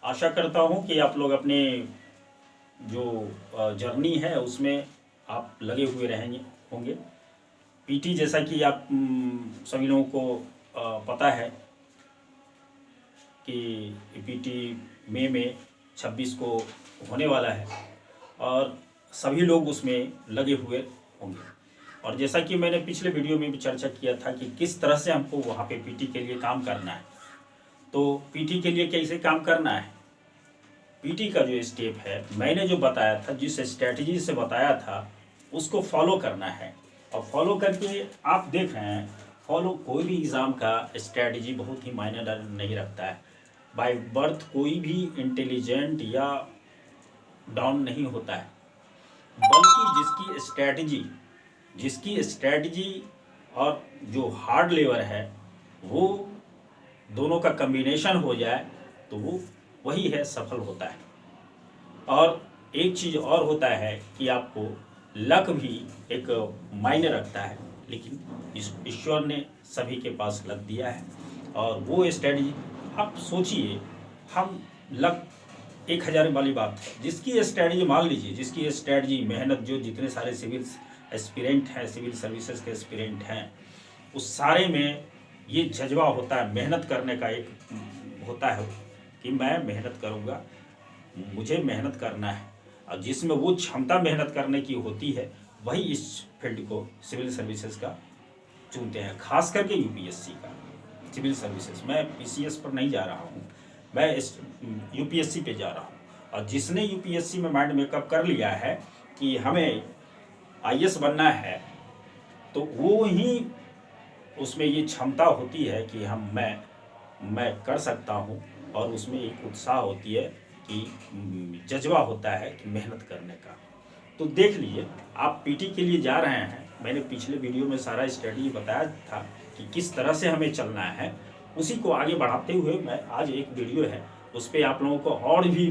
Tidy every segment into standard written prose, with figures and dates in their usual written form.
आशा करता हूँ कि आप लोग अपने जो जर्नी है उसमें आप लगे हुए रहेंगे होंगे। पीटी जैसा कि आप सभी लोगों को पता है कि पीटी मई में 26 को होने वाला है और सभी लोग उसमें लगे हुए होंगे। और जैसा कि मैंने पिछले वीडियो में भी चर्चा किया था कि किस तरह से हमको वहाँ पे पीटी के लिए काम करना है। तो पीटी के लिए कैसे काम करना है, पीटी का जो स्टेप है मैंने जो बताया था, जिस स्ट्रैटेजी से बताया था उसको फॉलो करना है। और फॉलो करके आप देख रहे हैं, फॉलो कोई भी एग्ज़ाम का स्ट्रैटेजी बहुत ही मायने नहीं रखता है। बाय बर्थ कोई भी इंटेलिजेंट या डाउन नहीं होता है, बल्कि जिसकी स्ट्रैटेजी और जो हार्ड लेवर है वो दोनों का कम्बिनेशन हो जाए तो वो वही है, सफल होता है। और एक चीज़ और होता है कि आपको लक भी एक मायने रखता है, लेकिन ईश्वर ने सभी के पास लक दिया है। और वो स्ट्रेटजी आप सोचिए, हम लक 1000 वाली बात है, जिसकी स्ट्रेटजी मान लीजिए, जिसकी स्ट्रेटजी मेहनत, जो जितने सारे सिविल एस्पिरेंट हैं, सिविल सर्विसेज के एस्पिरेंट हैं, उस सारे में ये जज्बा होता है मेहनत करने का, एक होता है कि मैं मेहनत करूँगा, मुझे मेहनत करना है। और जिसमें वो क्षमता मेहनत करने की होती है वही इस फील्ड को, सिविल सर्विसेज का चुनते हैं, खास करके यूपीएससी का सिविल सर्विसेज। मैं पीसीएस पर नहीं जा रहा हूँ, मैं इस यूपीएससी पे जा रहा हूँ। और जिसने यूपीएससी में माइंड मेकअप कर लिया है कि हमें आईएएस बनना है, तो वो ही उसमें ये क्षमता होती है कि मैं कर सकता हूँ। और उसमें एक उत्साह होती है कि जज्बा होता है कि मेहनत करने का। तो देख लीजिए, आप पीटी के लिए जा रहे हैं, मैंने पिछले वीडियो में सारा स्ट्रेटजी बताया था कि किस तरह से हमें चलना है। उसी को आगे बढ़ाते हुए मैं आज एक वीडियो है उस पर आप लोगों को और भी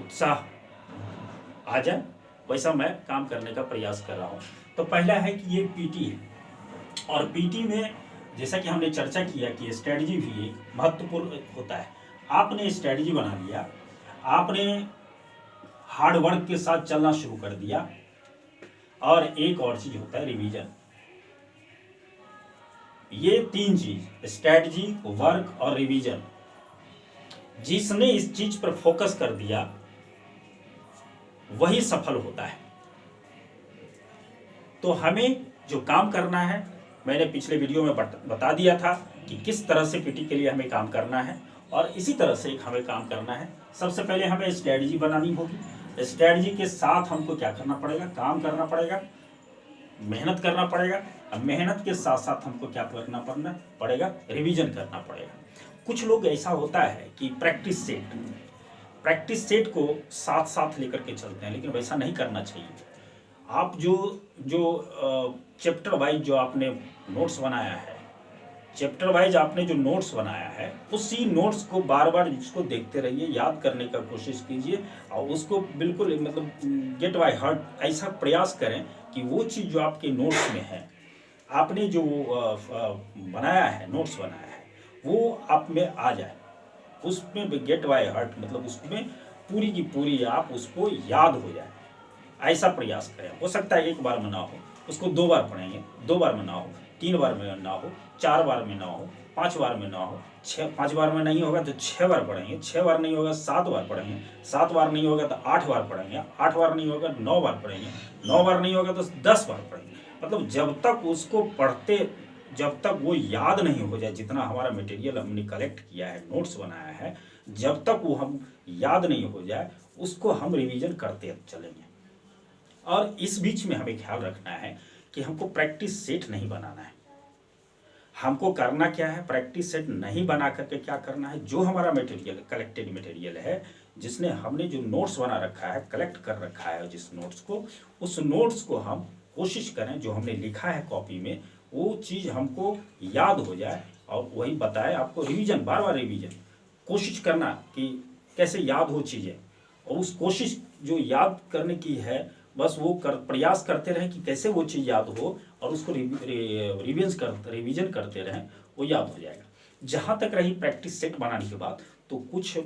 उत्साह आ जाए वैसा मैं काम करने का प्रयास कर रहा हूँ। तो पहला है कि ये पीटी है, और पीटी में जैसा कि हमने चर्चा किया कि स्ट्रेटजी भी एक महत्वपूर्ण होता है। आपने स्ट्रेटजी बना लिया, आपने हार्ड वर्क के साथ चलना शुरू कर दिया, और एक और चीज होता है रिवीजन। ये तीन चीज, स्ट्रेटजी, वर्क और रिवीजन, जिसने इस चीज पर फोकस कर दिया वही सफल होता है। तो हमें जो काम करना है, मैंने पिछले वीडियो में बता दिया था कि किस तरह से पीटी के लिए हमें काम करना है, और इसी तरह से हमें काम करना है। सबसे पहले हमें स्ट्रेटजी बनानी होगी। स्ट्रेटजी के साथ हमको क्या करना पड़ेगा, काम करना पड़ेगा, मेहनत करना पड़ेगा। अब मेहनत के साथ साथ हमको क्या करना पड़ेगा, रिवीजन करना पड़ेगा। कुछ लोग ऐसा होता है कि प्रैक्टिस सेट को साथ साथ लेकर के चलते हैं, लेकिन वैसा नहीं करना चाहिए। आप जो चैप्टर वाइज जो आपने नोट्स बनाया है, चैप्टर वाइज आपने जो नोट्स बनाया है, उसी नोट्स को बार बार इसको देखते रहिए, याद करने का कोशिश कीजिए, और उसको बिल्कुल मतलब गेट बाय हार्ट ऐसा प्रयास करें कि वो चीज़ जो आपके नोट्स में है, आपने जो बनाया है, नोट्स बनाया है, वो आप में आ जाए, उसमें गेट बाय हार्ट, मतलब उसमें पूरी की पूरी आप उसको याद हो जाए, ऐसा प्रयास करें। हो सकता है एक बार में ना हो, उसको 2 बार पढ़ेंगे, 2 बार में ना हो, 3 बार में ना हो, 4 बार में ना हो, 5 बार में ना हो, 5 बार में नहीं होगा तो 6 बार पढ़ेंगे, 6 बार नहीं होगा 7 बार पढ़ेंगे, 7 बार नहीं होगा तो 8 बार पढ़ेंगे, 8 बार नहीं होगा 9 बार पढ़ेंगे, 9 बार नहीं होगा तो 10 बार पढ़ेंगे। मतलब जब तक उसको पढ़ते, जब तक वो याद नहीं हो जाए, जितना हमारा मटेरियल हमने कलेक्ट किया है, नोट्स बनाया है, जब तक वो हम याद नहीं हो जाए, उसको हम रिवीजन करते चलेंगे। और इस बीच में हमें ख्याल रखना है कि हमको प्रैक्टिस सेट नहीं बनाना है। हमको करना क्या है, प्रैक्टिस सेट नहीं बना करके क्या करना है, जो हमारा मटेरियल, कलेक्टेड मटेरियल है, जिसने हमने जो नोट्स बना रखा है, कलेक्ट कर रखा है जिस नोट्स को, उस नोट्स को हम कोशिश करें जो हमने लिखा है कॉपी में, वो चीज़ हमको याद हो जाए। और वही बताए आपको, रिवीजन, बार बार रिवीजन, कोशिश करना कि कैसे याद हो चीज़ें, और उस कोशिश जो याद करने की है, बस वो प्रयास करते रहें कि कैसे वो चीज़ याद हो, और उसको रिवीजन करते रहें, वो याद हो जाएगा। जहाँ तक रही प्रैक्टिस सेट बनाने की बात, तो कुछ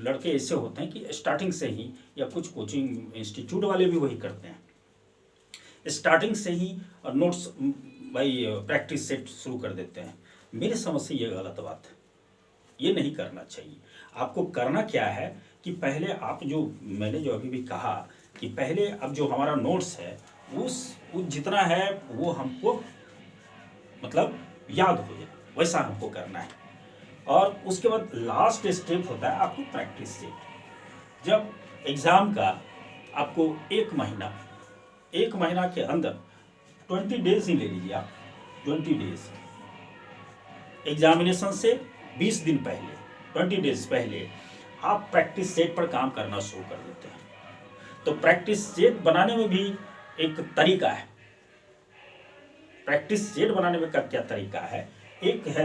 लड़के ऐसे होते हैं कि स्टार्टिंग से ही, या कुछ कोचिंग इंस्टीट्यूट वाले भी वही करते हैं, स्टार्टिंग से ही नोट्स भाई प्रैक्टिस सेट शुरू कर देते हैं। मेरे समझ से ये गलत बात है, ये नहीं करना चाहिए। आपको करना क्या है कि पहले आप जो मैंने जो अभी भी कहा कि पहले अब जो हमारा नोट्स है उस जितना है वो हमको मतलब याद हो जाए, वैसा हमको करना है। और उसके बाद लास्ट स्टेप होता है आपको प्रैक्टिस सेट। जब एग्ज़ाम का आपको एक महीना के अंदर 20 डेज ही ले लीजिए आप, 20 डेज एग्जामिनेशन से 20 दिन पहले, 20 डेज पहले आप प्रैक्टिस सेट पर काम करना शुरू कर देते हैं। तो प्रैक्टिस सेट बनाने में भी एक तरीका है। प्रैक्टिस सेट बनाने में का क्या तरीका है, एक है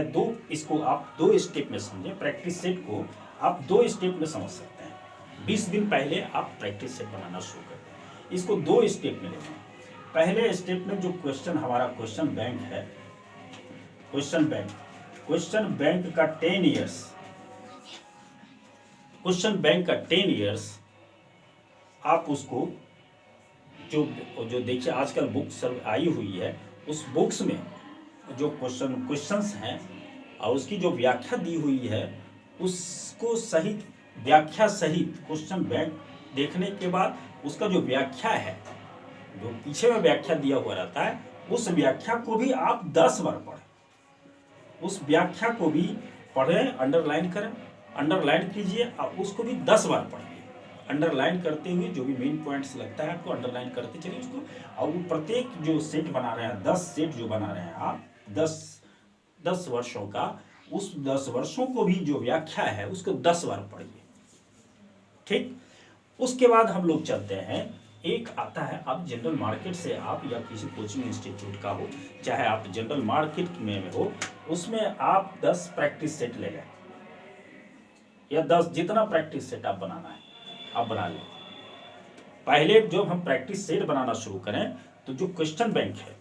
इसको आप 2 स्टेप में समझें। प्रैक्टिस सेट को आप 2 स्टेप में समझ सकते हैं। 20 दिन पहले आप प्रैक्टिस सेट बनाना शुरू कर दें। इसको 2 स्टेप में लेते हैं। पहले स्टेप में जो क्वेश्चन हमारा क्वेश्चन बैंक है, क्वेश्चन बैंक का 10 इयर्स, क्वेश्चन बैंक का 10 इयर्स आप उसको जो देखिए आजकल बुक सब आई हुई है, उस बुक्स में जो क्वेश्चंस हैं और उसकी जो व्याख्या दी हुई है, उसको सहित व्याख्या सहित क्वेश्चन बैंक देखने के बाद उसका जो व्याख्या है, जो पीछे में व्याख्या दिया हुआ रहता है, उस व्याख्या को भी आप 10 बार पढ़ें। उस व्याख्या को भी पढ़ें, अंडरलाइन करें, अंडरलाइन कीजिए और उसको भी 10 बार पढ़िए। अंडरलाइन करते हुए जो भी मेन पॉइंट्स लगता है आपको अंडरलाइन करते चलिए उसको। और वो प्रत्येक जो सेट बना रहे हैं, 10 सेट जो बना रहे हैं आप, 10 वर्षों का, उस 10 वर्षों को भी जो व्याख्या है उसको 10 बार पढ़िए। ठीक, उसके बाद हम लोग चलते हैं, एक आता है आप जनरल मार्केट से आप या किसी कोचिंग इंस्टीट्यूट का हो, चाहे आप जनरल मार्केट में हो, उसमें आप 10 प्रैक्टिस सेट ले लें या 10 जितना प्रैक्टिस सेट आप बनाना है आप बना लें। पहले जब हम प्रैक्टिस सेट बनाना शुरू करें तो जो क्वेश्चन बैंक है,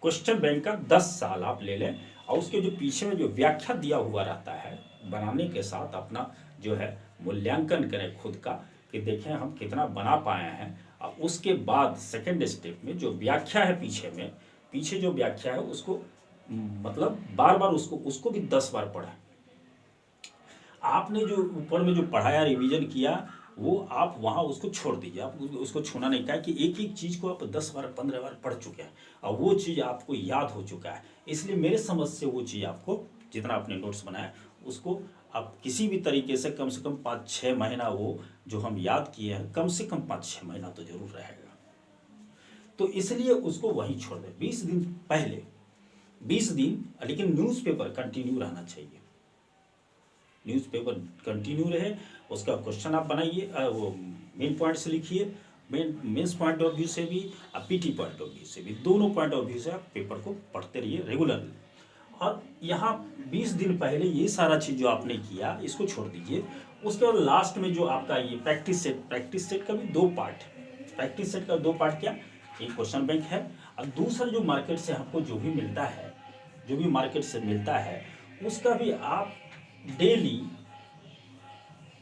क्वेश्चन बैंक का 10 साल आप ले लें और उसके जो पीछे में जो व्याख्या दिया हुआ रहता है, बनाने के साथ अपना जो है मूल्यांकन करें खुद का कि देखें हम कितना बना पाए हैं। और उसके बाद सेकंड स्टेप में जो व्याख्या है पीछे जो व्याख्या है उसको मतलब बार बार उसको भी 10 बार पढ़ें। आपने जो ऊपर में जो पढ़ाया, रिवीजन किया, वो आप वहाँ उसको छोड़ दीजिए, आप उसको छूना नहीं। कहा कि एक एक चीज़ को आप 10 बार 15 बार पढ़ चुके हैं और वो चीज़ आपको याद हो चुका है। इसलिए मेरे समझ से वो चीज़ आपको जितना आपने नोट्स बनाया उसको आप किसी भी तरीके से कम 5-6 महीना, वो जो हम याद किए हैं कम से कम 5-6 महीना तो जरूर रहेगा। तो इसलिए उसको वहीं छोड़ दें 20 दिन पहले, 20 दिन। लेकिन न्यूज़पेपर कंटिन्यू रहना चाहिए, न्यूज़पेपर कंटिन्यू रहे। उसका क्वेश्चन आप बनाइए, वो मेन पॉइंट से लिखिए, मेंस पॉइंट ऑफ व्यू से भी और पीटी पॉइंट ऑफ व्यू से भी, दोनों पॉइंट ऑफ व्यू से आप पेपर को पढ़ते रहिए रेगुलरली। और यहाँ 20 दिन पहले ये सारा चीज़ जो आपने किया इसको छोड़ दीजिए। उसके बाद लास्ट में जो आपका ये प्रैक्टिस सेट का भी 2 पार्ट है। प्रैक्टिस सेट का 2 पार्ट क्या, एक क्वेश्चन बैंक है और दूसरा जो मार्केट से हमको जो भी मार्केट से मिलता है उसका भी आप डेली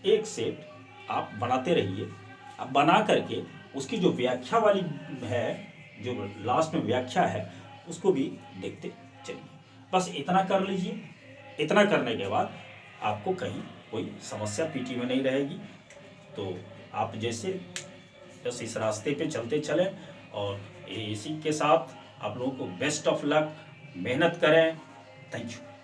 एक सेट आप बनाते रहिए। अब बना करके उसकी जो व्याख्या वाली है, जो लास्ट में व्याख्या है, उसको भी देखते चलिए। बस इतना कर लीजिए। इतना करने के बाद आपको कहीं कोई समस्या पीटी में नहीं रहेगी। तो आप जैसे बस इस रास्ते पे चलते चलें और इसी के साथ आप लोगों को बेस्ट ऑफ लक, मेहनत करें। Thank you.